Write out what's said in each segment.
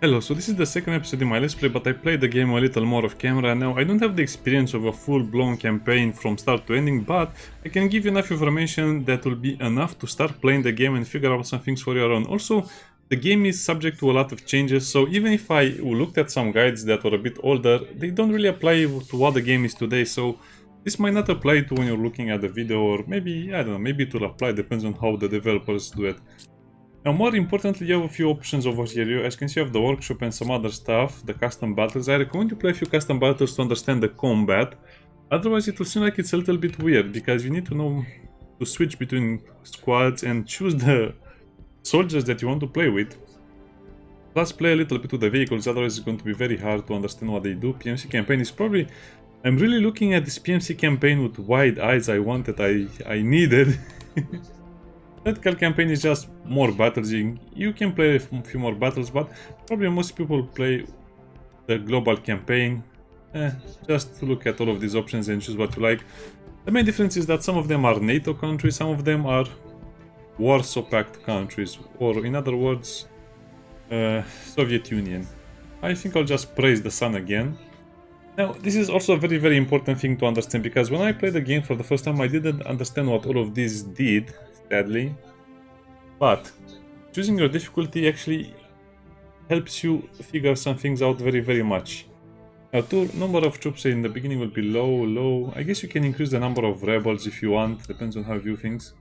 Hello, so this is the second episode in my Let's Play, but I played the game a little more off camera. Now, I don't have the experience of a full-blown campaign from start to ending, but I can give you enough information that will be enough to start playing the game and figure out some things for your own. Also, the game is subject to a lot of changes, so even if I looked at some guides that were a bit older, they don't really apply to what the game is today, so this might not apply to when you're looking at the video, or maybe, I don't know, maybe it will apply, depends on how the developers do it. Now, more importantly, you have a few options over here. As you can see, you have the workshop and some other stuff, the custom battles. I recommend you play a few custom battles to understand the combat. Otherwise, it will seem like it's a little bit weird, because you need to know to switch between squads and choose the soldiers that you want to play with. Plus, play a little bit with the vehicles, otherwise it's going to be very hard to understand what they do. PMC campaign is probably... I'm really looking at this PMC campaign with wide eyes. I needed. Tactical campaign is just more battles. You can play a few more battles, but probably most people play the global campaign. Just look at all of these options and choose what you like. The main difference is that some of them are NATO countries, some of them are Warsaw Pact countries, or in other words, Soviet Union. I think I'll just praise the sun again. Now, this is also a very, very important thing to understand, because when I played the game for the first time, I didn't understand what all of this did, sadly. But choosing your difficulty actually helps you figure some things out very, very much. Now, number of troops in the beginning will be low. I guess you can increase the number of rebels if you want, depends on how you view things.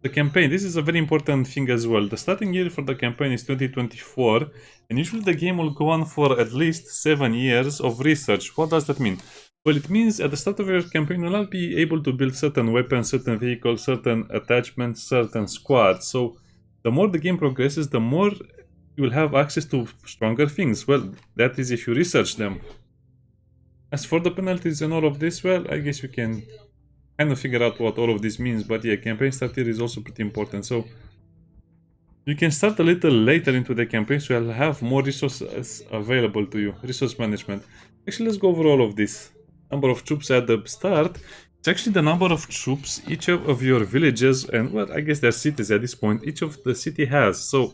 The campaign, this is a very important thing as well. The starting year for the campaign is 2024, and usually the game will go on for at least 7 years of research. What does that mean? Well, it means at the start of your campaign you'll not be able to build certain weapons, certain vehicles, certain attachments, certain squads. So the more the game progresses, the more you will have access to stronger things. Well, that is if you research them. As for the penalties and all of this, well, I guess you can kind of figure out what all of this means, but yeah, campaign start here is also pretty important. So you can start a little later into the campaign, so you'll have more resources available to you. Resource management. Actually, let's go over all of this. Number of troops at the start. It's actually the number of troops each of your villages, and well, I guess they're cities at this point, each of the city has. So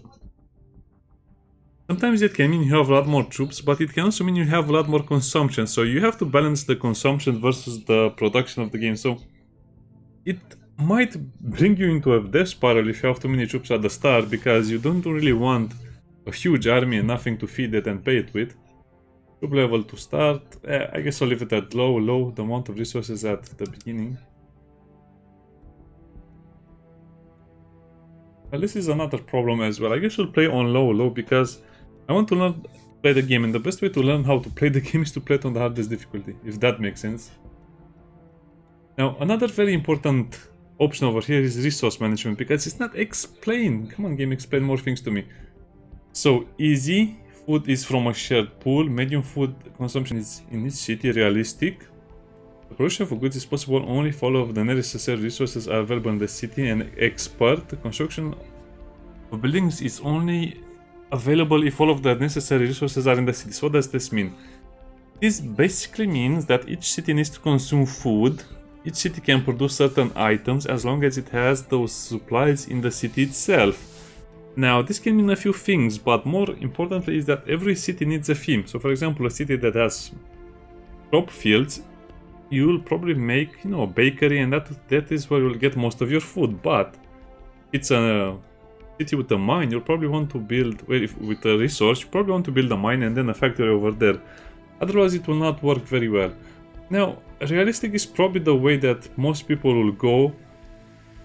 sometimes it can mean you have a lot more troops, but it can also mean you have a lot more consumption. So you have to balance the consumption versus the production of the game. So it might bring you into a death spiral if you have too many troops at the start, because you don't really want a huge army and nothing to feed it and pay it with. Troop level to start, I guess I'll leave it at low, the amount of resources at the beginning. Well, this is another problem as well. I guess I'll play on low because I want to learn play the game, and the best way to learn how to play the game is to play it on the hardest difficulty, if that makes sense. Now, another very important option over here is resource management, because it's not explained. Come on, game, explain more things to me. So, easy. Food is from a shared pool. Medium food consumption is in each city. Realistic. The production of goods is possible only if all of the necessary resources are available in the city. And expert. The construction of buildings is only available if all of the necessary resources are in the city. So what does this mean? This basically means that each city needs to consume food. Each city can produce certain items as long as it has those supplies in the city itself. Now, this can mean a few things, but more importantly is that every city needs a theme. So, for example, a city that has crop fields, you will probably make, a bakery, and that is where you'll get most of your food. But it's a city with a mine. You'll probably want to build, with a resource, you probably want to build a mine and then a factory over there. Otherwise, it will not work very well. Now, realistic is probably the way that most people will go.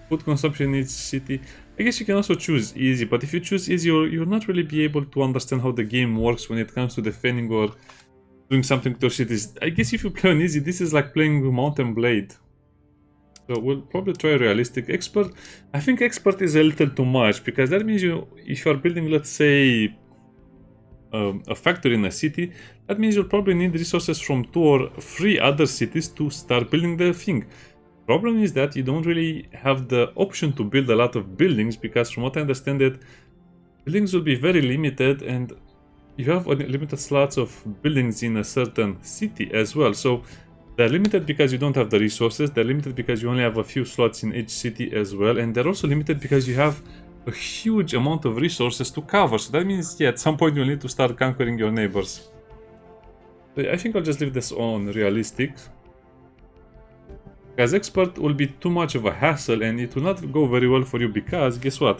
Food consumption in each city. I guess you can also choose easy, but if you choose easy, you'll not really be able to understand how the game works when it comes to defending or doing something to your cities. I guess if you play on easy, this is like playing Mountain Blade. So we'll probably try realistic. Expert. I think expert is a little too much, because that means if you're building, let's say, a factory in a city, that means you'll probably need resources from 2 or 3 other cities to start building the thing. Problem is that you don't really have the option to build a lot of buildings, because from what I understand it, buildings will be very limited, and you have limited slots of buildings in a certain city as well. So they're limited because you don't have the resources, they're limited because you only have a few slots in each city as well, and they're also limited because you have a huge amount of resources to cover. So that means, yeah, at some point you'll need to start conquering your neighbors. So I think I'll just leave this on realistic. As expert will be too much of a hassle and it will not go very well for you because, guess what?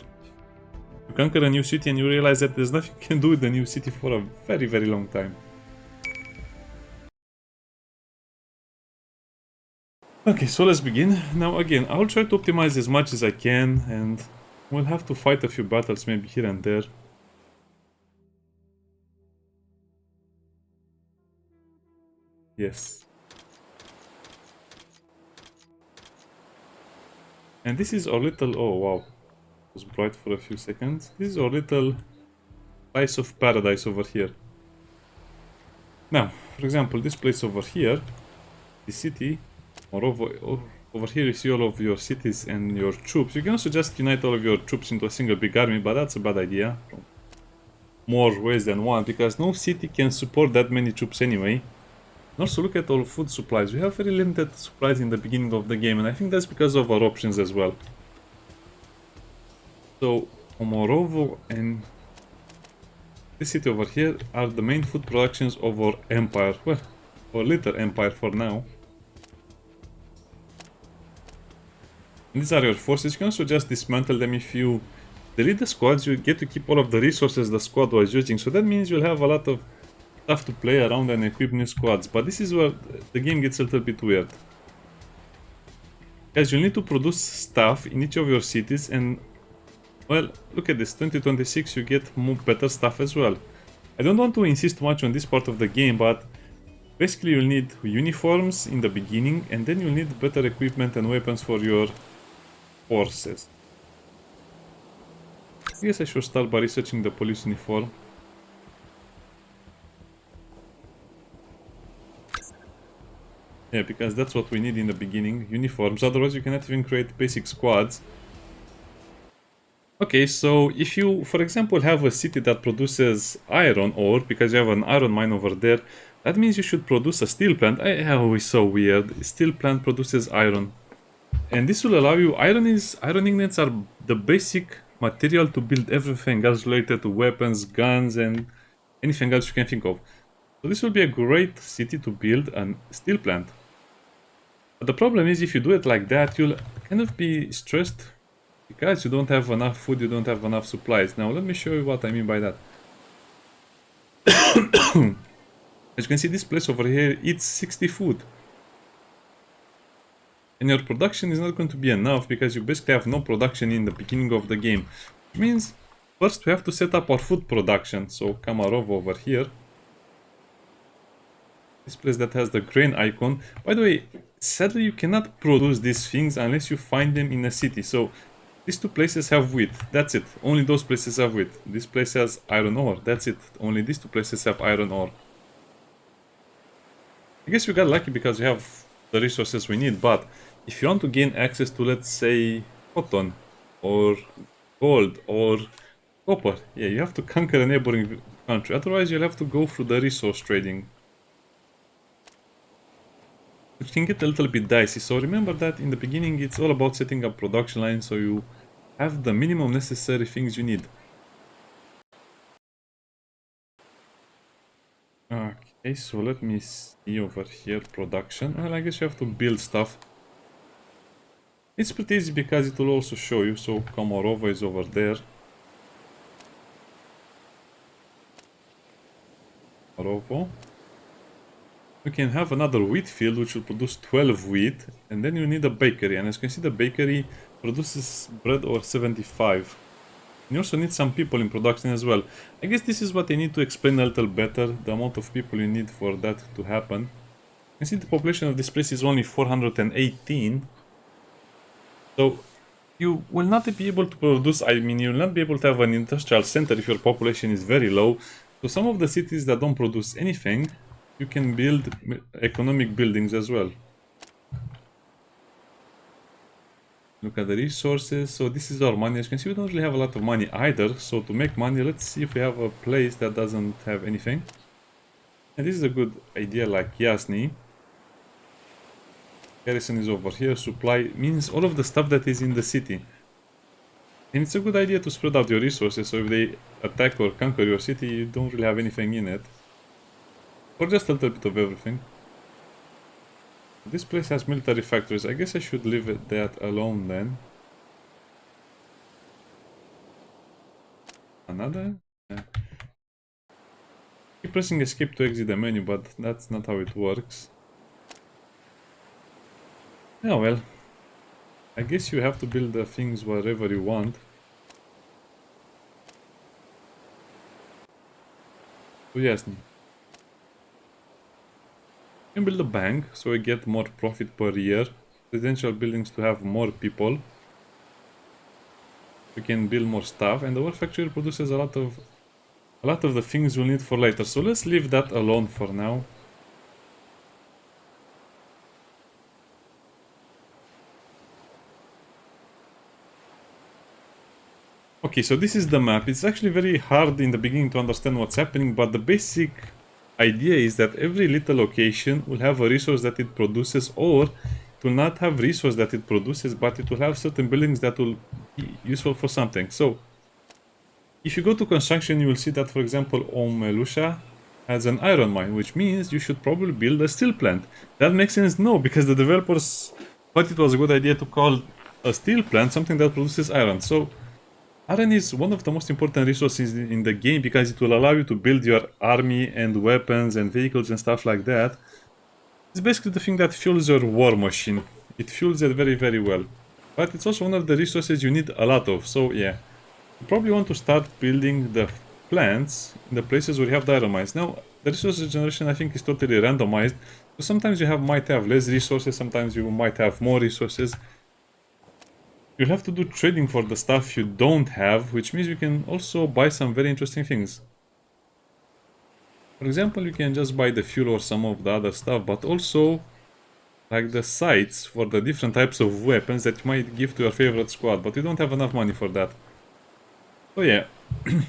You conquer a new city and you realize that there's nothing you can do with the new city for a very, very long time. Okay, so let's begin. Now again, I'll try to optimize as much as I can and we'll have to fight a few battles maybe here and there. Yes. And this is our little... oh wow. It was bright for a few seconds. This is our little slice of paradise over here. Now, for example, this place over here, the city, or over here you see all of your cities and your troops. You can also just unite all of your troops into a single big army, but that's a bad idea. More ways than one, because no city can support that many troops anyway. And also look at all food supplies. We have very limited supplies in the beginning of the game, and I think that's because of our options as well. So, Omorovo and this city over here are the main food productions of our empire. Well, our little empire for now. And these are your forces. You can also just dismantle them if you delete the squads. You get to keep all of the resources the squad was using. So that means you'll have a lot of stuff to play around and equip new squads. But this is where the game gets a little bit weird. Guys, you'll need to produce stuff in each of your cities and... well, look at this, 2026 you get more better stuff as well. I don't want to insist much on this part of the game, but basically you'll need uniforms in the beginning and then you'll need better equipment and weapons for your forces. I guess I should start by researching the police uniform. Yeah, because that's what we need in the beginning, uniforms, otherwise you cannot even create basic squads. Okay, so if you, for example, have a city that produces iron ore, because you have an iron mine over there, that means you should produce a steel plant. Oh, it's so weird. Steel plant produces iron. And this will allow you, iron ingots are the basic material to build everything else related to weapons, guns, and anything else you can think of. So this will be a great city to build a steel plant. But the problem is, if you do it like that, you'll kind of be stressed because you don't have enough food, you don't have enough supplies. Now let me show you what I mean by that. As you can see, this place over here eats 60 food. And your production is not going to be enough because you basically have no production in the beginning of the game. Which means first we have to set up our food production. So Kamarov over here. This place that has the grain icon. By the way, sadly you cannot produce these things unless you find them in a city. So these two places have wheat. That's it. Only those places have wheat. This place has iron ore. That's it. Only these two places have iron ore. I guess we got lucky because we have the resources we need, but if you want to gain access to, let's say, cotton or gold or copper, yeah, you have to conquer a neighboring country. Otherwise, you'll have to go through the resource trading, which can get a little bit dicey. So remember that in the beginning, it's all about setting up production lines so you have the minimum necessary things you need. Okay, so let me see over here, production. Well, I guess you have to build stuff. It's pretty easy because it will also show you. So Komorova is over there. Komorovo. We can have another wheat field which will produce 12 wheat, and then you need a bakery. And as you can see, the bakery produces bread over 75. You also need some people in production as well. I guess this is what I need to explain a little better, the amount of people you need for that to happen. You can see the population of this place is only 418. So you will not be able to produce, I mean, you will not be able to have an industrial center if your population is very low. So some of the cities that don't produce anything, you can build economic buildings as well. Look at the resources. So this is our money. As you can see, we don't really have a lot of money either. So to make money, let's see if we have a place that doesn't have anything. And this is a good idea, like Yasni. Garrison is over here. Supply means all of the stuff that is in the city. And it's a good idea to spread out your resources, so if they attack or conquer your city, you don't really have anything in it. Or just a little bit of everything. This place has military factories. I guess I should leave that alone then. Another? Yeah. Keep pressing escape to exit the menu, but that's not how it works. Yeah, well. I guess you have to build the things wherever you want. So yes, you can build a bank, so you get more profit per year. Residential buildings to have more people. You can build more stuff, and the war factory produces a lot of the things we'll need for later. So let's leave that alone for now. Okay, so this is the map. It's actually very hard in the beginning to understand what's happening, but the basic idea is that every little location will have a resource that it produces, or it will not have resource that it produces, but it will have certain buildings that will be useful for something. So if you go to construction, you will see that, for example, Omelusha has an iron mine, which means you should probably build a steel plant. That makes sense? No, because the developers thought it was a good idea to call a steel plant something that produces iron. So iron is one of the most important resources in the game because it will allow you to build your army and weapons and vehicles and stuff like that. It's basically the thing that fuels your war machine. It fuels it very, very well. But it's also one of the resources you need a lot of, so yeah. You probably want to start building the plants in the places where you have the iron mines. Now, the resources generation I think is totally randomized. So sometimes you might have less resources, sometimes you might have more resources. You'll have to do trading for the stuff you don't have, which means you can also buy some very interesting things. For example, you can just buy the fuel or some of the other stuff, but also like the sights for the different types of weapons that you might give to your favorite squad, but you don't have enough money for that. So yeah,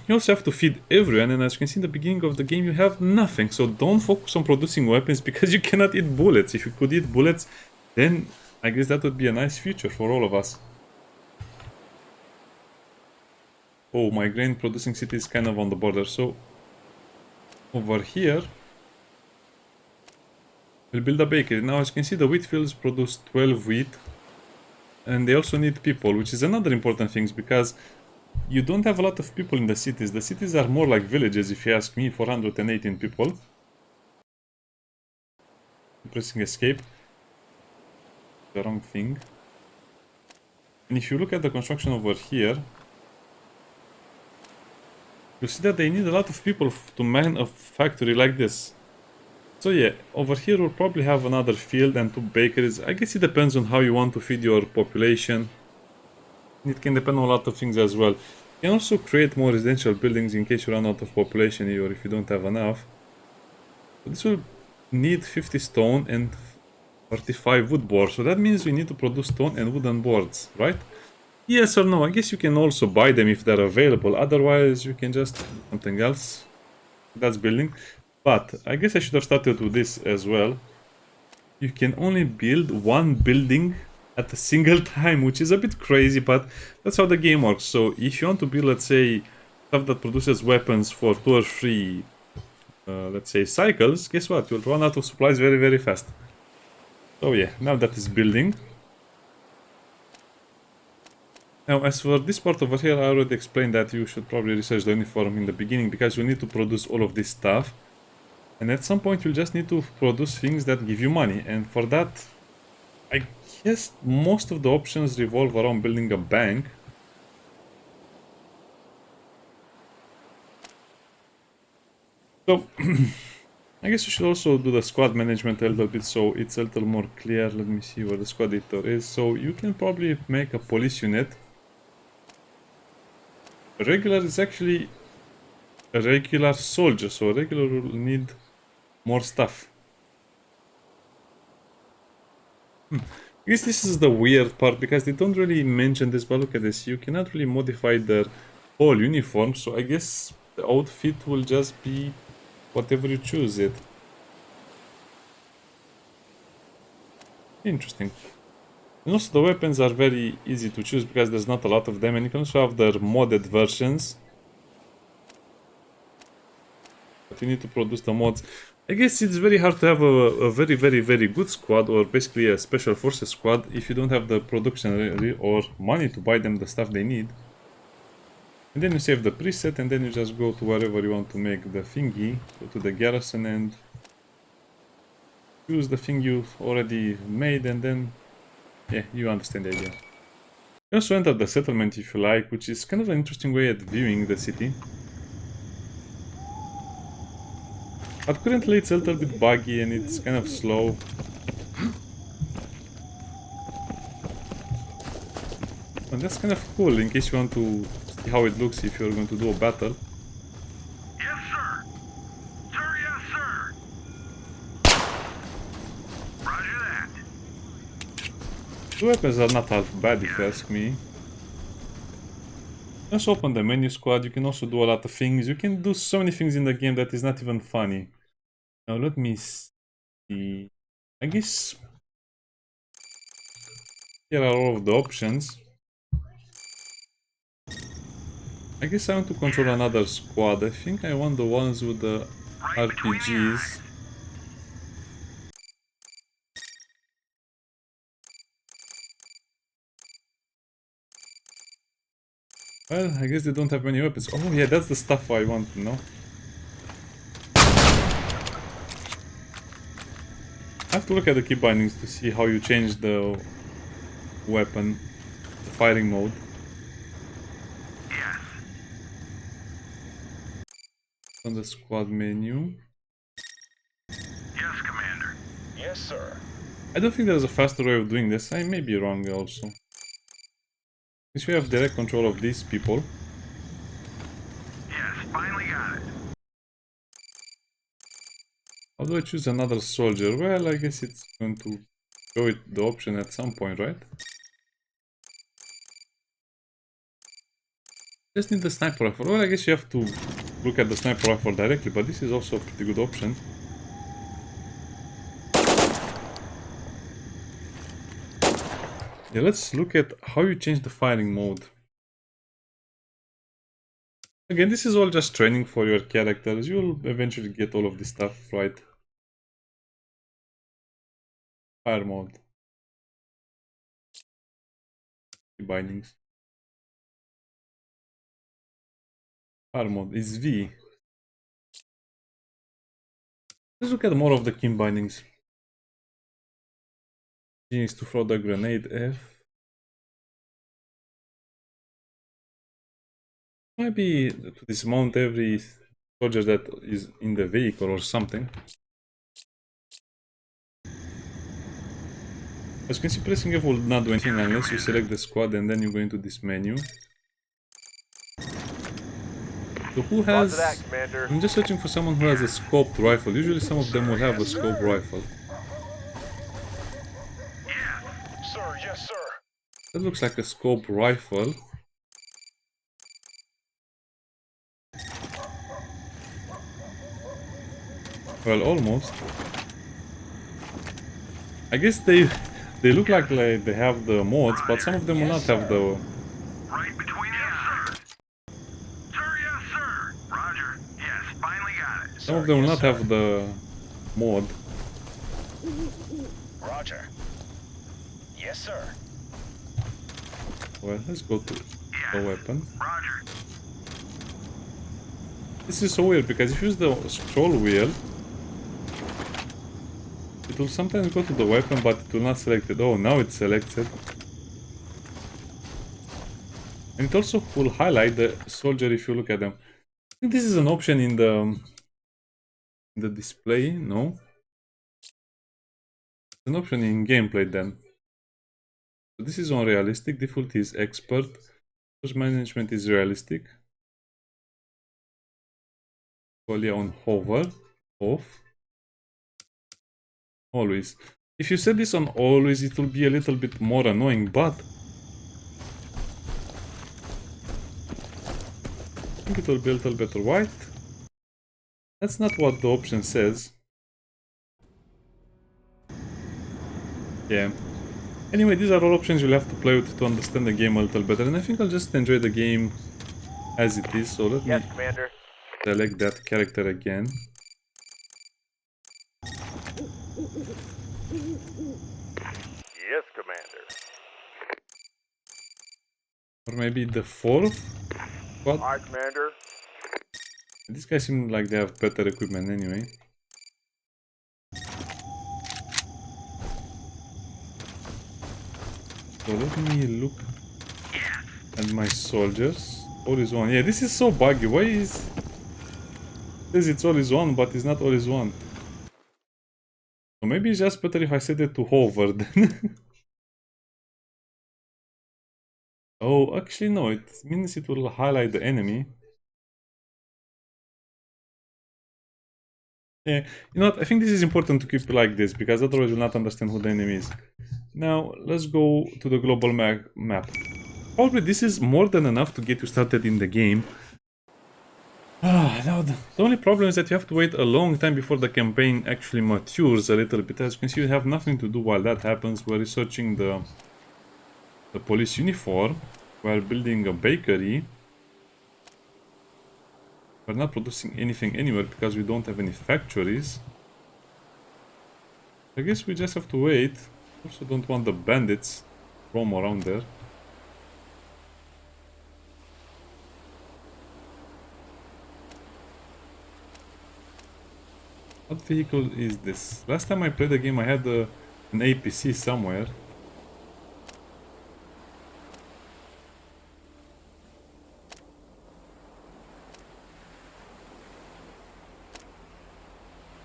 you also have to feed everyone, and as you can see in the beginning of the game you have nothing, so don't focus on producing weapons because you cannot eat bullets. If you could eat bullets, then I guess that would be a nice future for all of us. Oh, my grain producing city is kind of on the border, so over here we'll build a bakery. Now as you can see the wheat fields produce 12 wheat, and they also need people, which is another important thing because you don't have a lot of people in the cities. The cities are more like villages if you ask me, 418 people. Pressing escape. The wrong thing. And if you look at the construction over here, you see that they need a lot of people to man a factory like this. So yeah, over here we'll probably have another field and 2 bakeries. I guess it depends on how you want to feed your population. It can depend on a lot of things as well. You can also create more residential buildings in case you run out of population or if you don't have enough. So this will need 50 stone and 35 wood boards. So that means we need to produce stone and wooden boards, right? Yes or no? I guess you can also buy them if they're available. Otherwise, you can just do something else. That's building. But I guess I should have started with this as well. You can only build one building at a single time, which is a bit crazy, but that's how the game works. So if you want to build, let's say, stuff that produces weapons for 2 or 3, let's say, cycles, guess what? You'll run out of supplies very, very fast. So yeah, now that is building. Now, as for this part over here, I already explained that you should probably research the uniform in the beginning because you need to produce all of this stuff. And at some point, you'll just need to produce things that give you money. And for that, I guess most of the options revolve around building a bank. So, I guess you should also do the squad management a little bit so it's a little more clear. Let me see where the squad editor is. So you can probably make a police unit. A regular is actually a regular soldier, so a regular will need more stuff. I guess this is the weird part because they don't really mention this, but look at this. You cannot really modify their whole uniform, so I guess the outfit will just be whatever you choose it. Interesting. And also the weapons are very easy to choose because there's not a lot of them, and you can also have their modded versions. But you need to produce the mods. I guess it's very hard to have a very, very, very good squad, or basically a special forces squad, if you don't have the production or money to buy them the stuff they need. And then you save the preset, and then you just go to wherever you want to make the thingy, go to the garrison and use the thing you've already made, and then, yeah, you understand the idea. You also enter the settlement if you like, which is kind of an interesting way at viewing the city. But currently it's a little bit buggy and it's kind of slow. And that's kind of cool in case you want to see how it looks if you're going to do a battle. Yes, sir. Sir, yes, sir. Roger that. The weapons are not half bad if you ask me. Just open the menu squad, you can also do a lot of things. You can do so many things in the game that is not even funny. Now let me see. I guess here are all of the options. I guess I want to control another squad. I think I want the ones with the RPGs. Well, I guess they don't have many weapons. Oh yeah, that's the stuff I want, no? I have to look at the key bindings to see how you change the weapon, the firing mode. Yes. On the squad menu. Yes, Commander. Yes, sir. I don't think there's a faster way of doing this. I may be wrong also. Since we have direct control of these people. Yes, finally got it. How do I choose another soldier? Well, I guess it's going to show it the option at some point, right? Just need the sniper rifle. Well, I guess you have to look at the sniper rifle directly, but this is also a pretty good option. Yeah, let's look at how you change the firing mode. Again, this is all just training for your characters. You'll eventually get all of this stuff right. Fire mode. Bindings. Fire mode is V. Let's look at more of the key bindings. G is to throw the grenade. F. Maybe to dismount every soldier that is in the vehicle or something. As you can see, pressing F will not do anything unless you select the squad and then you go into this menu. So who has... I'm just searching for someone who has a scoped rifle. Usually some of them will have a scoped rifle. Yes, sir. Yes, sir. That looks like a scoped rifle. Well, almost. I guess they look like they have the mods, but some of them will not have the... Right between you, sir. Sir, yes, sir. Roger. Yes, finally got it. Some of them will not have the mod. Roger. Yes, sir. Well, let's go to the weapon. Roger. This is so weird because if you use the scroll wheel, it will sometimes go to the weapon, but it will not select it. Oh, now it's selected. And it also will highlight the soldier if you look at them. I think this is an option in the display, no? It's an option in gameplay then. So this is on realistic, default is expert, search management is realistic. Qualia on hover, off. Always. If you set this on always, it will be a little bit more annoying, but I think it will be a little better. White. That's not what the option says. Yeah. Anyway, these are all options you'll have to play with to understand the game a little better, and I think I'll just enjoy the game as it is. So let me Commander. select that character again. Yes, Commander. Or maybe the fourth? What? Aye, Commander. These guys seem like they have better equipment anyway. So let me look at my soldiers. All is one. Yeah, this is so buggy. Why is... It says it's all is one, but it's not all is one. So maybe it's just better if I set it to hover then. Oh, actually no, it means it will highlight the enemy. Yeah, you know what, I think this is important to keep like this, because otherwise you'll not understand who the enemy is. Now, let's go to the global map. Probably this is more than enough to get you started in the game. Now the only problem is that you have to wait a long time before the campaign actually matures a little bit. As you can see, you have nothing to do while that happens. We're researching the police uniform. We're building a bakery. We're not producing anything anywhere because we don't have any factories. I guess we just have to wait. Also don't want the bandits to roam around there. What vehicle is this? Last time I played the game I had an APC somewhere.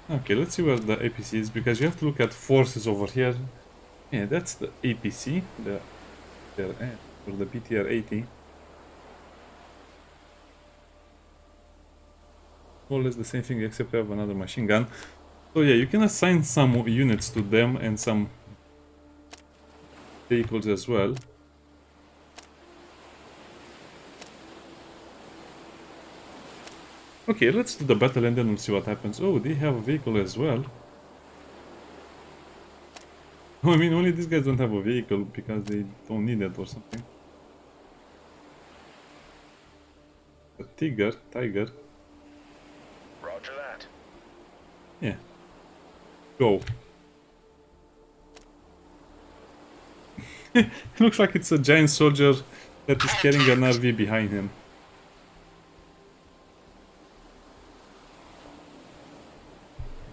Okay, let's see where the APC is, because you have to look at forces over here. Yeah, that's the APC, the or the BTR-80. More or less the same thing, except we have another machine gun. So yeah, you can assign some units to them and some vehicles as well. Okay, let's do the battle and then we'll see what happens. Oh, they have a vehicle as well. I mean, only these guys don't have a vehicle because they don't need it or something. A tiger. Roger that. Yeah. Go. It looks like it's a giant soldier that is carrying an RV behind him.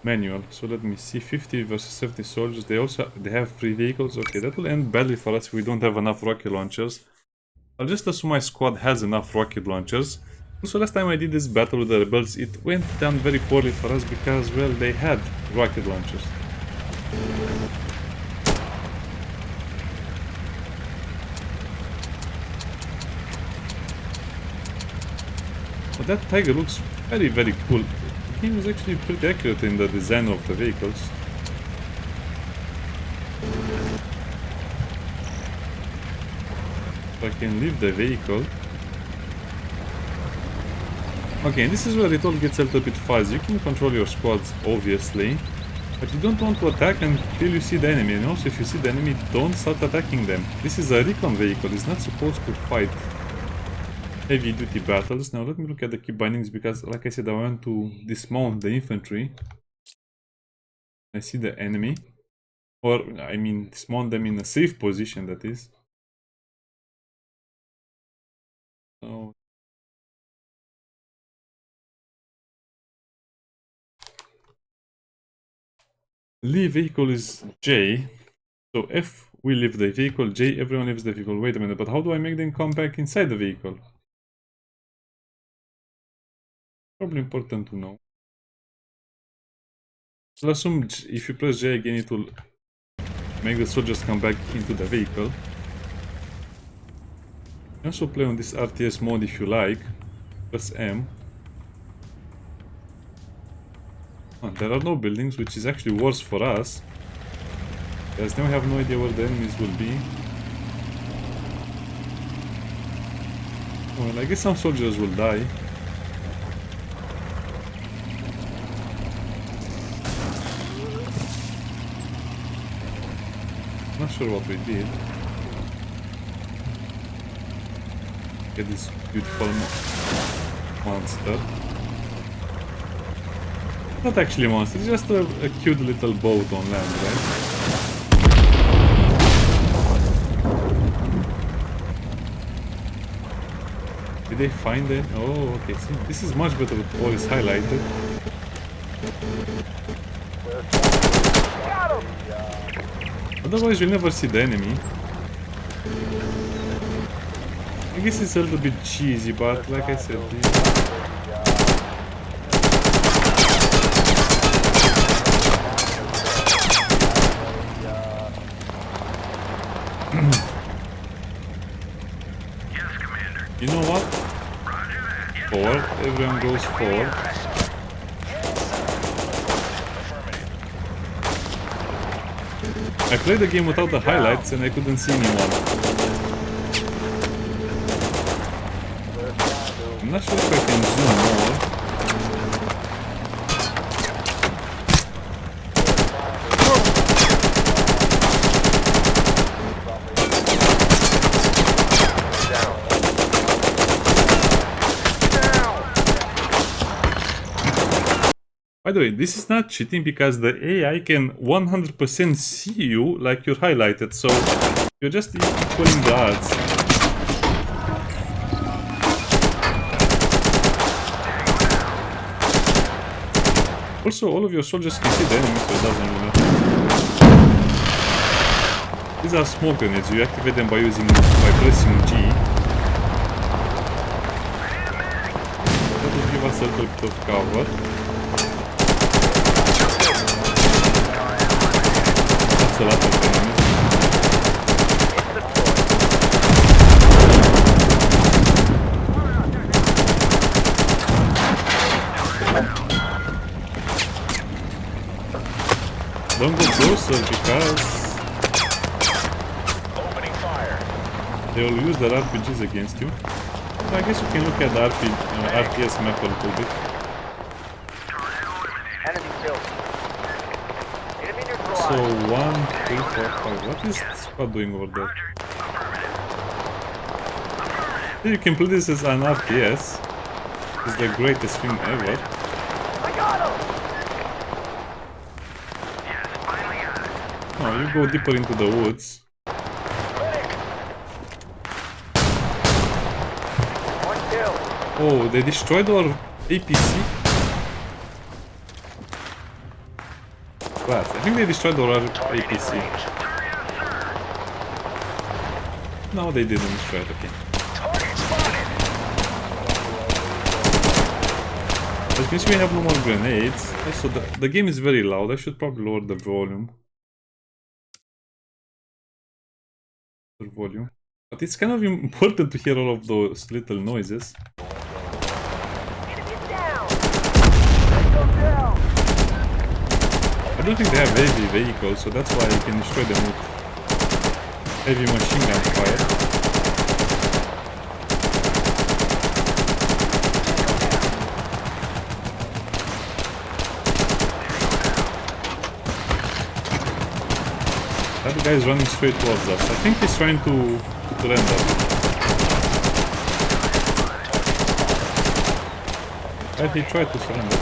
Manual. So let me see. 50 versus 70 soldiers. They have 3 vehicles. Okay, that will end badly for us if we don't have enough rocket launchers. I'll just assume my squad has enough rocket launchers. So last time I did this battle with the rebels, it went down very poorly for us because, well, they had rocket launchers. But that tiger looks very, very cool. The game is actually pretty accurate in the design of the vehicles. So I can leave the vehicle. Okay, and this is where it all gets a little bit fuzzy. You can control your squads, obviously, but you don't want to attack until you see the enemy. And also, if you see the enemy, don't start attacking them. This is a recon vehicle. It's not supposed to fight heavy-duty battles. Now, let me look at the key bindings, because, like I said, I want to dismount the infantry. I see the enemy. Or, I mean, dismount them in a safe position, that is. So... leave vehicle is J. So if we leave the vehicle, J, everyone leaves the vehicle. Wait a minute, but how do I make them come back inside the vehicle? Probably important to know. I'll assume if you press J again, it will make the soldiers come back into the vehicle. You can also play on this RTS mode if you like. Press M. Oh, there are no buildings, which is actually worse for us. Because now we have no idea where the enemies will be. Well, I guess some soldiers will die. Not sure what we did. Get this beautiful monster. Not actually a monster, it's just a cute little boat on land, right? Did they find it? Oh, okay. See, this is much better with all is highlighted. Otherwise, you'll never see the enemy. I guess it's a little bit cheesy, but like I said, Yes, Commander. you know what? Roger that. Yes, Forward, everyone goes forward. I played the game without the highlights and I couldn't see anyone. I'm not sure if I can zoom more. By the way, this is not cheating because the AI can 100% see you like you're highlighted, so you're just equaling the odds. Also, all of your soldiers can see the enemy, so it doesn't really matter. These are smoke grenades. You activate them by pressing G. That will give us a little bit of cover. That's a lot of enemies. Don't go closer because they will use their RPGs against you. So I guess you can look at the RTS map a little bit. So 1, 2, 4, 5. What is this squad doing over there? You can play this as an RTS. It's the greatest thing ever. Oh, you go deeper into the woods. Oh, they destroyed our APC? What? I think they destroyed our APC. No, they didn't destroy it, okay. That means we have no more grenades. Also, the game is very loud. I should probably lower the volume. But it's kind of important to hear all of those little noises. I don't think they have heavy vehicles, so that's why you can destroy them with heavy machine gun fire. That guy is running straight towards us. I think he's trying to render. Right, he tried to surrender.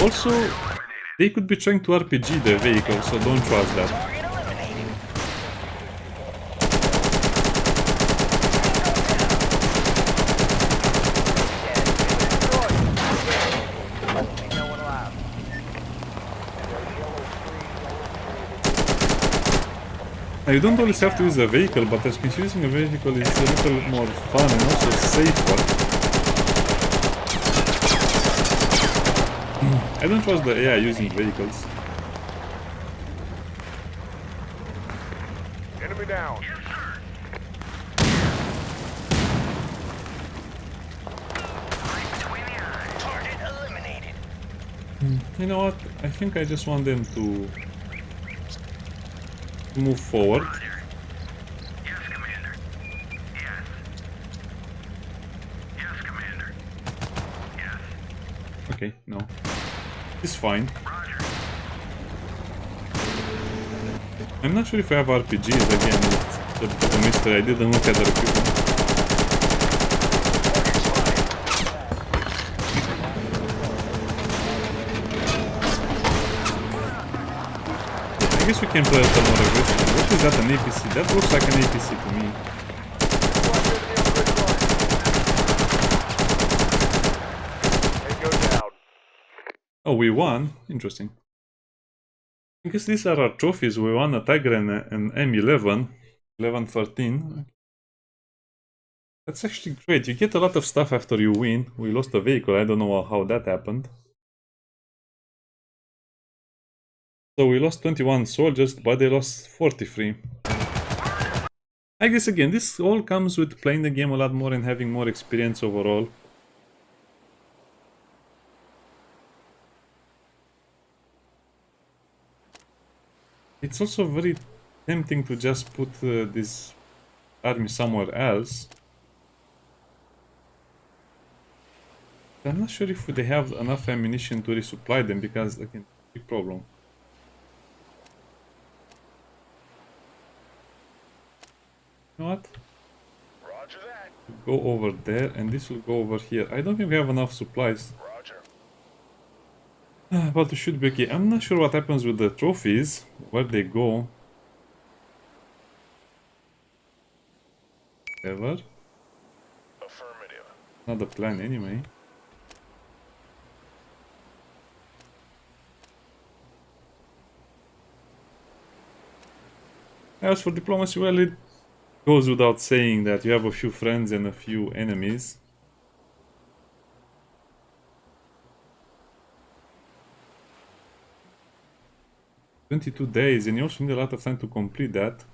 Also, they could be trying to RPG their vehicle, so don't trust that. Now, you don't always have to use a vehicle, but as means using a vehicle is a little more fun and also safer. I don't trust the AI using vehicles. Enemy down. Yes, sir. Right between the eyes. Target eliminated. You know what? I think I just want them to move forward. Roger. Yes, Commander. Yes. Yes, Commander. Yes. Okay, no. It's fine. Roger. I'm not sure if I have RPGs again. It's a bit of a mystery. I didn't look at the equipment. I guess we can play a little more aggressive. What is that, an APC? That looks like an APC to me. Tango down. Oh, we won? Interesting. I guess these are our trophies. We won a Tiger and an M11. 11-13. That's actually great. You get a lot of stuff after you win. We lost a vehicle. I don't know how that happened. So we lost 21 soldiers, but they lost 43. I guess again, this all comes with playing the game a lot more and having more experience overall. It's also very tempting to just put this army somewhere else. I'm not sure if they have enough ammunition to resupply them because, again, big problem. You know what? Roger that. Go over there and this will go over here. I don't think we have enough supplies. Roger. But it should be okay. I'm not sure what happens with the trophies, where they go. Ever. Affirmative. Not the plan anyway. As for diplomacy, well, it goes without saying that you have a few friends and a few enemies. "22 days, and you also need a lot of time to complete that.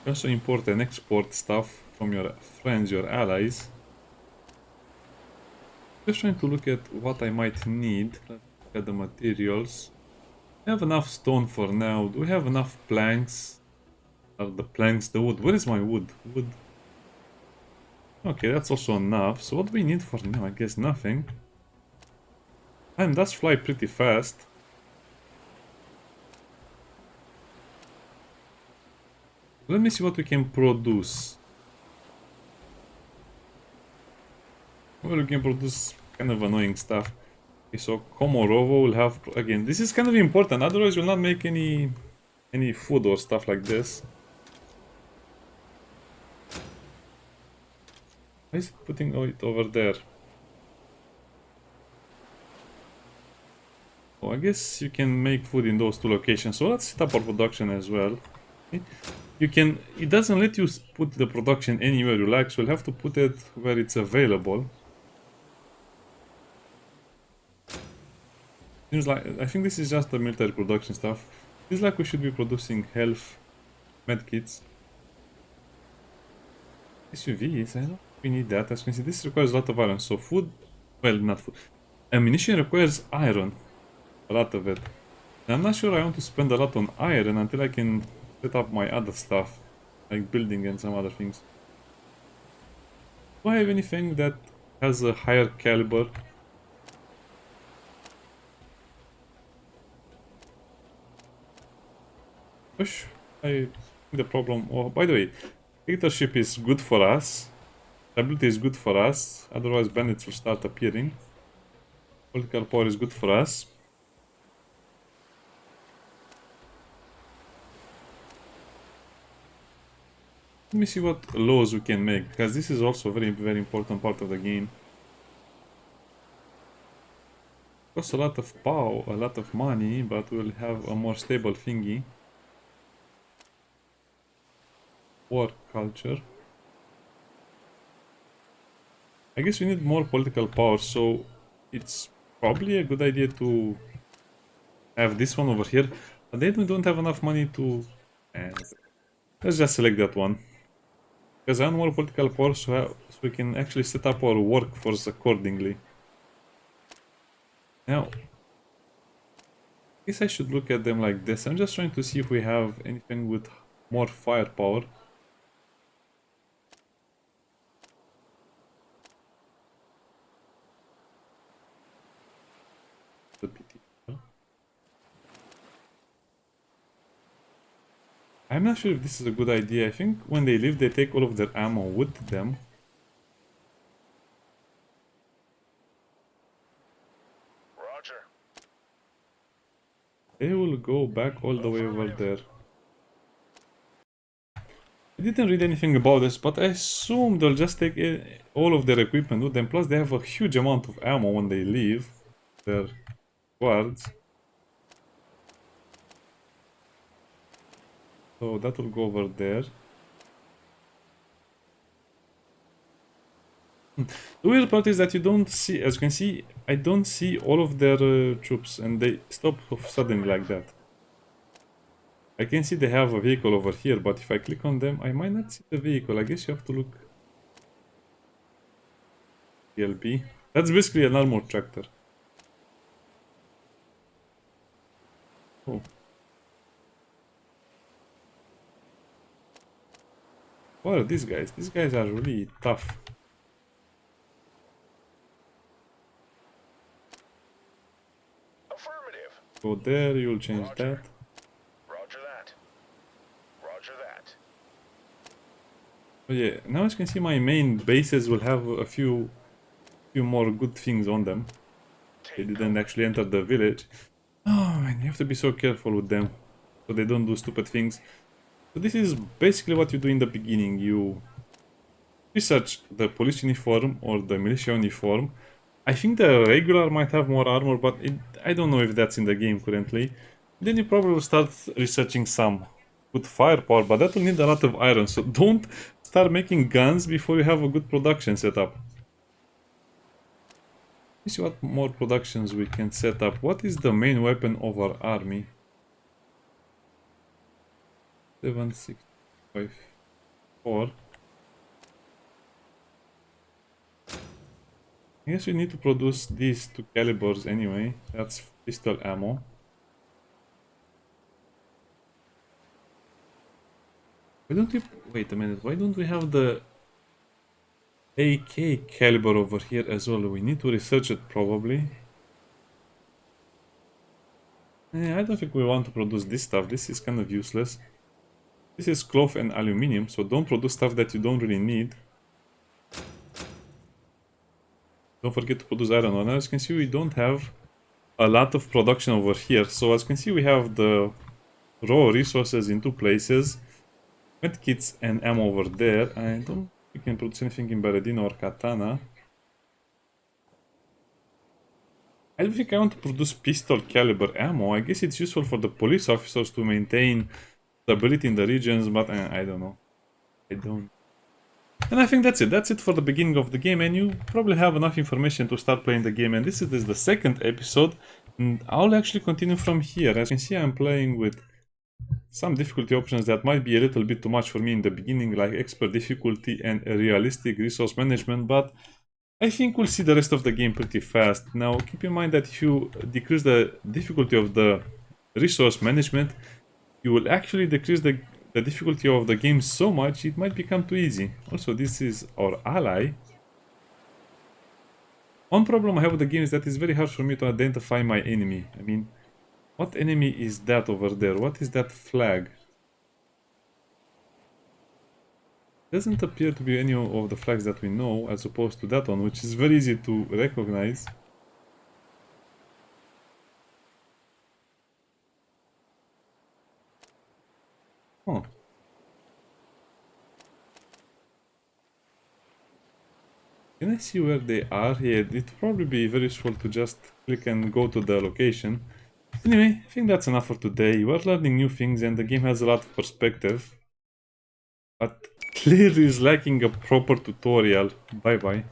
You also import and export stuff from your friends, your allies. Just trying to look at what I might need. Let's look at the materials. We have enough stone for now. Do we have enough planks? Are the planks the wood? Where is my wood? Wood. Okay, that's also enough. So what do we need for now? I guess nothing. Time does fly pretty fast. Let me see what we can produce. Well, we can produce kind of annoying stuff. Okay, so Komorovo will have... Again, this is kind of important. Otherwise, we'll not make any food or stuff like this. Why is it putting it over there? Oh, I guess you can make food in those two locations. So let's set up our production as well. Okay. You can... It doesn't let you put the production anywhere you like, so you'll have to put it where it's available. Seems like... I think this is just the military production stuff. Seems like we should be producing health medkits. SUVs, I don't think we need that. As you can see, this requires a lot of iron. So food... Well, not food. Ammunition requires iron. A lot of it. And I'm not sure I want to spend a lot on iron until I can set up my other stuff. Like building and some other things. Do I have anything that has a higher caliber? Push. I think the problem... Oh, by the way, dictatorship is good for us. Stability is good for us. Otherwise bandits will start appearing. Political power is good for us. Let me see what laws we can make, because this is also a very important part of the game. Costs a lot of power, a lot of money, but we'll have a more stable thingy. War culture. I guess we need more political power, so it's probably a good idea to have this one over here. But then we don't have enough money to... let's just select that one. Because I want more political power so we can actually set up our workforce accordingly. Now, I guess I should look at them like this. I'm just trying to see if we have anything with more firepower. The PT. I'm not sure if this is a good idea. I think when they leave, they take all of their ammo with them. Roger. They will go back all the way over there. I didn't read anything about this, but I assume they'll just take all of their equipment with them. Plus, they have a huge amount of ammo when they leave their squads. So that will go over there. The weird part is that you don't see, as you can see, I don't see all of their troops, and they stop suddenly like that. I can see they have a vehicle over here, but if I click on them, I might not see the vehicle. I guess you have to look. PLP. That's basically an armored tractor. Oh. What are these guys? These guys are really tough. Affirmative. Go there, you'll change that. Roger that. Roger that. Oh yeah, now as you can see, my main bases will have a few more good things on them. They didn't actually enter the village. Oh man, you have to be so careful with them, so they don't do stupid things. So this is basically what you do in the beginning. You research the police uniform or the militia uniform. I think the regular might have more armor, but I don't know if that's in the game currently. Then you probably will start researching some good firepower, but that will need a lot of iron, so don't start making guns before you have a good production setup. Let's see what more productions we can set up. What is the main weapon of our army? 7, 6, 5, 4. I guess we need to produce these 2 calibers anyway. That's pistol ammo. Why don't we... Wait a minute. Why don't we have the AK caliber over here as well? We need to research it probably. I don't think we want to produce this stuff. This is kind of useless. This is cloth and aluminium, so don't produce stuff that you don't really need. Don't forget to produce iron ore. Now as you can see, we don't have a lot of production over here. So as you can see, we have the raw resources in 2 places. Medkits and ammo over there. I don't think we can produce anything in Beredino or Katana. I don't think I want to produce pistol caliber ammo. I guess it's useful for the police officers to maintain stability in the regions, but I don't know. I don't. And I think that's it. That's it for the beginning of the game, and you probably have enough information to start playing the game. And this is the second episode, and I'll actually continue from here. As you can see, I'm playing with some difficulty options that might be a little bit too much for me in the beginning, like expert difficulty and realistic resource management, but I think we'll see the rest of the game pretty fast. Now, keep in mind that if you decrease the difficulty of the resource management, you will actually decrease the difficulty of the game so much it might become too easy. Also, this is our ally. One problem I have with the game is that it's very hard for me to identify my enemy. I mean, what enemy is that over there? What is that flag? Doesn't appear to be any of the flags that we know, as opposed to that one, which is very easy to recognize. Huh. Can I see where they are? Yeah, it would probably be very useful to just click and go to the location. Anyway, I think that's enough for today. We're learning new things and the game has a lot of perspective. But clearly is lacking a proper tutorial. Bye bye.